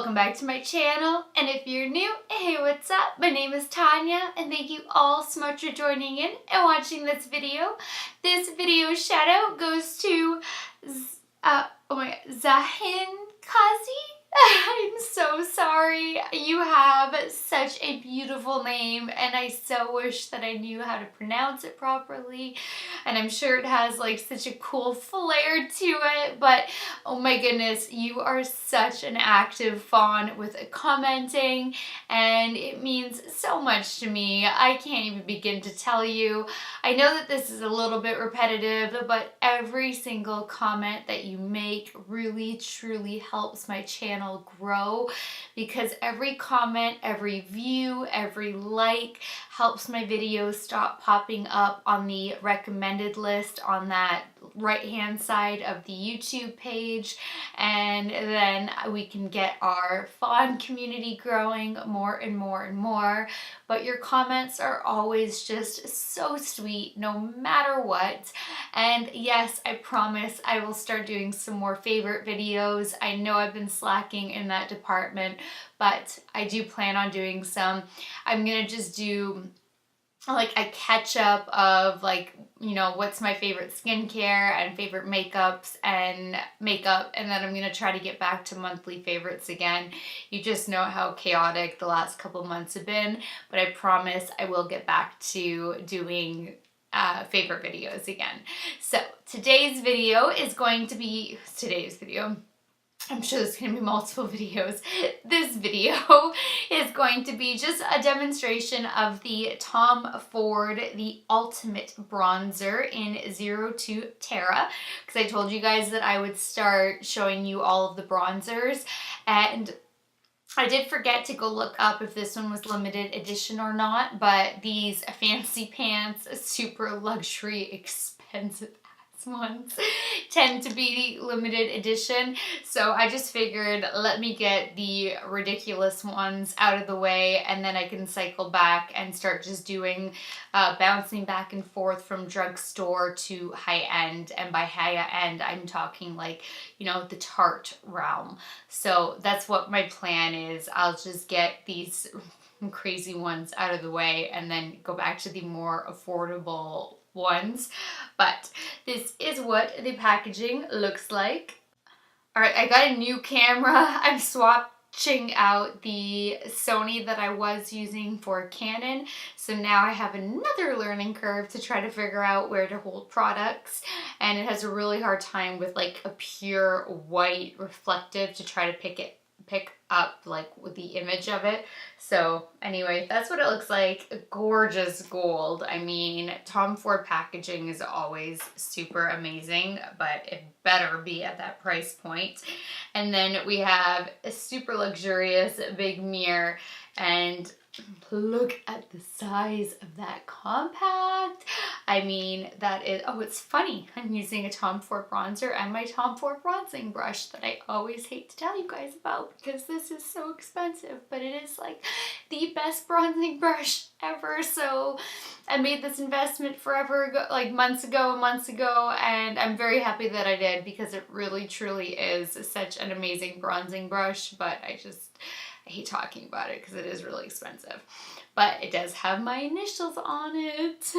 welcome back to my channel, and if you're new, hey, what's up? My name is Tanya, and thank you all so much for joining in and watching this video. This video shout out goes to Zahin Kazi. I'm so sorry. You have such a beautiful name, and I so wish that I knew how to pronounce it properly. And I'm sure it has like such a cool flair to it, but oh my goodness, you are such an active fawn with commenting, and it means so much to me. I can't even begin to tell you. I know that this is a little bit repetitive, but every single comment that you make really truly helps my channel grow, because every comment, every view, every like helps my videos stop popping up on the recommended list on that right hand side of the YouTube page, and then we can get our fawn community growing more and more and more. But your comments are always just so sweet no matter what. And yes, I promise I will start doing some more favorite videos. I know I've been slacking in that department, but I do plan on doing some. I'm gonna just do like a catch up of like, you know, what's my favorite skincare and favorite makeups and makeup, and then I'm gonna try to get back to monthly favorites again. You just know how chaotic the last couple months have been, but I promise I will get back to doing favorite videos again. So today's video is going to be, I'm sure there's going to be multiple videos. This video is going to be just a demonstration of the Tom Ford, the Ultimate Bronzer in 02 Terra, because I told you guys that I would start showing you all of the bronzers, and I did forget to go look up if this one was limited edition or not, but these fancy pants, super luxury, expensive ones tend to be limited edition, so I just figured let me get the ridiculous ones out of the way, and then I can cycle back and start just doing bouncing back and forth from drugstore to high end, and by high end I'm talking like, you know, the Tarte realm. So that's what my plan is. I'll just get these crazy ones out of the way and then go back to the more affordable ones. But this is what the packaging looks like. All right, I got a new camera. I'm swatching out the Sony that I was using for Canon, so now I have another learning curve to try to figure out where to hold products, and it has a really hard time with like a pure white reflective to try to pick up like with the image of it. So anyway, that's what it looks like. Gorgeous gold. I mean, Tom Ford packaging is always super amazing, but it better be at that price point. And then we have a super luxurious big mirror, and look at the size of that compact. I mean, that is, oh, it's funny. I'm using a Tom Ford bronzer and my Tom Ford bronzing brush that I always hate to tell you guys about because this is so expensive, but it is like the best bronzing brush ever. So I made this investment forever ago, like months ago, and I'm very happy that I did, because it really truly is such an amazing bronzing brush, but I hate talking about it because it is really expensive. But it does have my initials on it.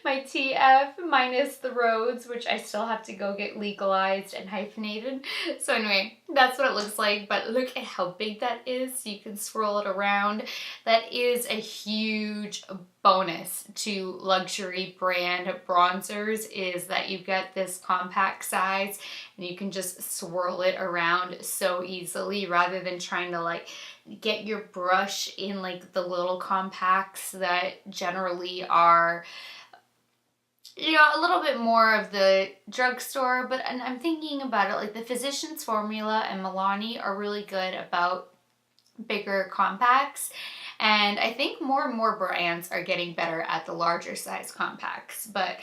My TF minus the roads, which I still have to go get legalized and hyphenated. So anyway, that's what it looks like, but look at how big that is. So you can swirl it around. That is a huge bonus to luxury brand bronzers, is that you get this compact size and you can just swirl it around so easily, rather than trying to like get your brush in like the little compacts that generally are, you know, a little bit more of the drugstore. But and I'm thinking about it, like the Physicians Formula and Milani are really good about bigger compacts, and I think more and more brands are getting better at the larger size compacts, but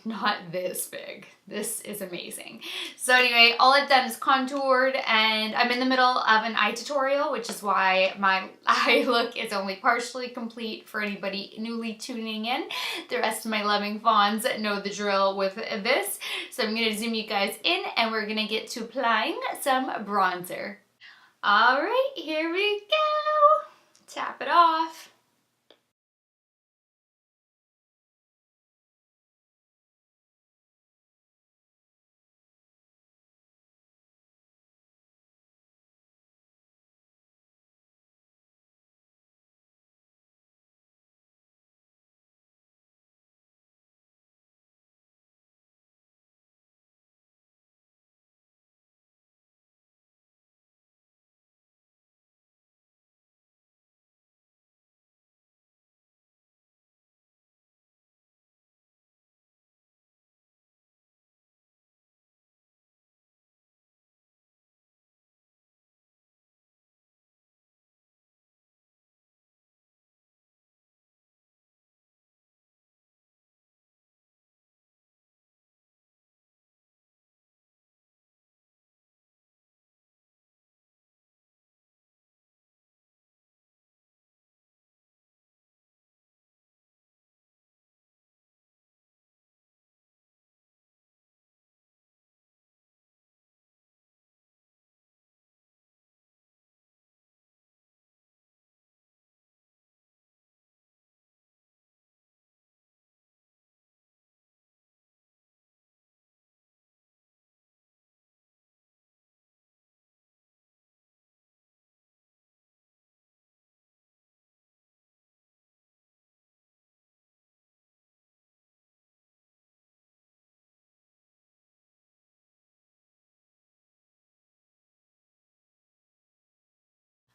not this big. This is amazing. So anyway, all I've done is contoured, and I'm in the middle of an eye tutorial, which is why my eye look is only partially complete for anybody newly tuning in. The rest of my loving fawns know the drill with this. So I'm gonna zoom you guys in, and we're gonna get to applying some bronzer. All right, here we go. Tap it off.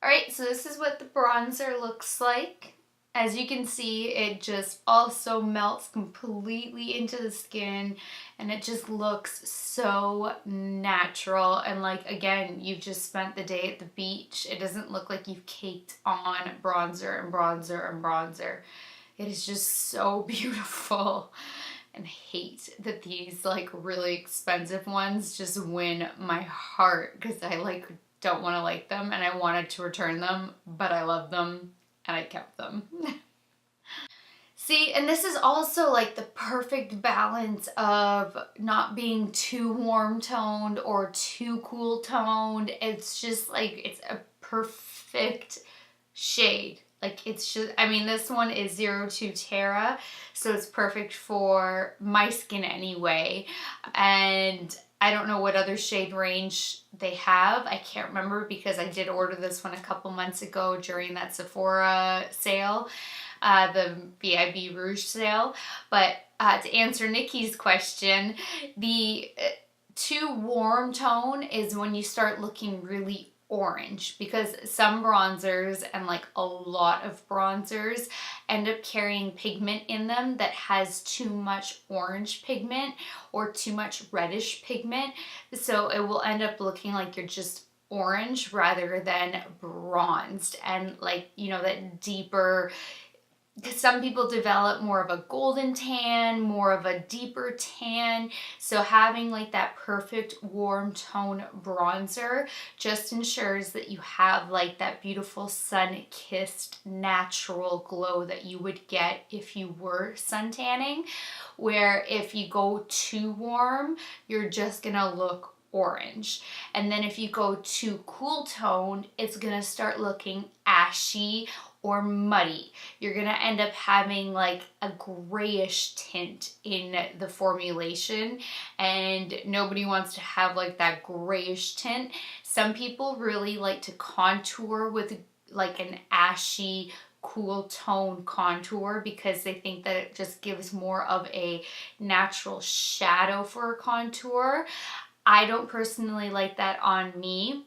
All right, so this is what the bronzer looks like. As you can see, it just also melts completely into the skin and it just looks so natural. And like, again, you've just spent the day at the beach. It doesn't look like you've caked on bronzer and bronzer and bronzer. It is just so beautiful. And I hate that these like really expensive ones just win my heart because I like don't want to like them and I wanted to return them, but I love them and I kept them. See, and this is also like the perfect balance of not being too warm toned or too cool toned. It's just like, it's a perfect shade. Like it's just, I mean, this one is 02 Terra, so it's perfect for my skin anyway. And I don't know what other shade range they have. I can't remember because I did order this one a couple months ago during that Sephora sale, the BIB Rouge sale. But to answer Nikki's question, the too warm tone is when you start looking really orange, because some bronzers and like a lot of bronzers end up carrying pigment in them that has too much orange pigment or too much reddish pigment, so it will end up looking like you're just orange rather than bronzed. And like, you know, that deeper, some people develop more of a golden tan, more of a deeper tan. So having like that perfect warm tone bronzer just ensures that you have like that beautiful sun-kissed natural glow that you would get if you were sun tanning. Where if you go too warm, you're just gonna look orange. And then if you go too cool toned, it's gonna start looking ashy or muddy. You're gonna end up having like a grayish tint in the formulation, and nobody wants to have like that grayish tint. Some people really like to contour with like an ashy cool tone contour because they think that it just gives more of a natural shadow for a contour. I don't personally like that on me,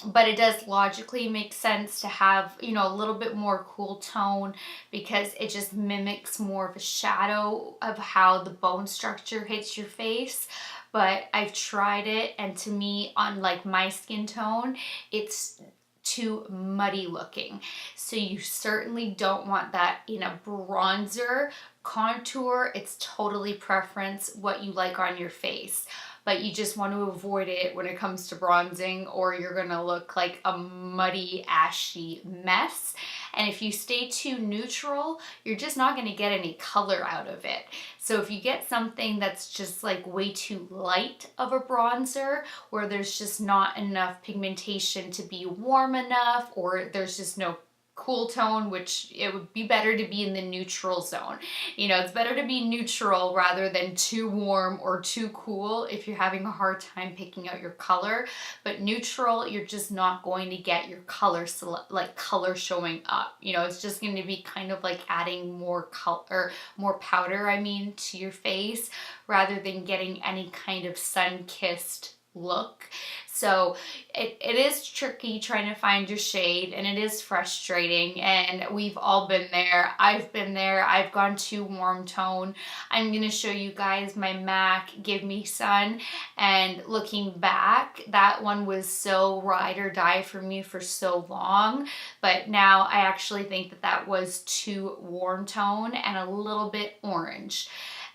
but it does logically make sense to have, you know, a little bit more cool tone because it just mimics more of a shadow of how the bone structure hits your face. But I've tried it, and to me, on like my skin tone, it's too muddy looking. So you certainly don't want that in a bronzer. Contour, it's totally preference what you like on your face. but you just want to avoid it when it comes to bronzing, or you're gonna look like a muddy, ashy mess. And if you stay too neutral, you're just not gonna get any color out of it. So if you get something that's just like way too light of a bronzer, where there's just not enough pigmentation to be warm enough, or there's just no cool tone, which it would be better to be in the neutral zone. You know, it's better to be neutral rather than too warm or too cool if you're having a hard time picking out your color. But neutral, you're just not going to get your color showing up. You know, it's just going to be kind of like adding more color, more powder, I mean, to your face, rather than getting any kind of sun-kissed look. So it is tricky trying to find your shade, and it is frustrating, and we've all been there. I've been there. I've gone too warm tone. I'm going to show you guys my MAC Give Me Sun, and looking back, that one was so ride or die for me for so long, but now I actually think that that was too warm tone and a little bit orange.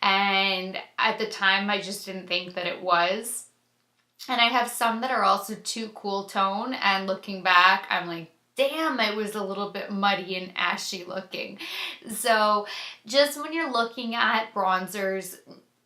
And at the time, I just didn't think that it was. And I have some that are also too cool tone, and looking back, I'm like, damn, it was a little bit muddy and ashy looking. So just when you're looking at bronzers,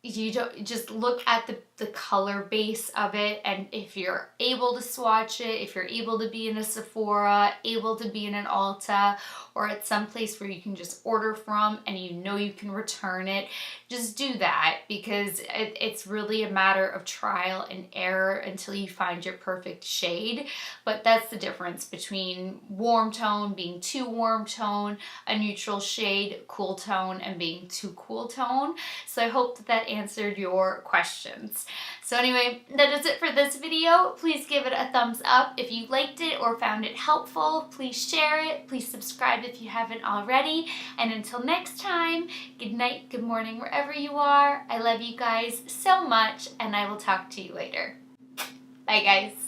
you don't just look at the color base of it, and if you're able to swatch it, if you're able to be in a Sephora, able to be in an Ulta, or at some place where you can just order from and you know you can return it, just do that, because it's really a matter of trial and error until you find your perfect shade. But that's the difference between warm tone being too warm tone, a neutral shade, cool tone, and being too cool tone. So I hope that that answered your questions. So anyway, that is it for this video. Please give it a thumbs up if you liked it or found it helpful. Please share it. Please subscribe if you haven't already. And until next time, good night, good morning, wherever you are. I love you guys so much, and I will talk to you later. Bye, guys.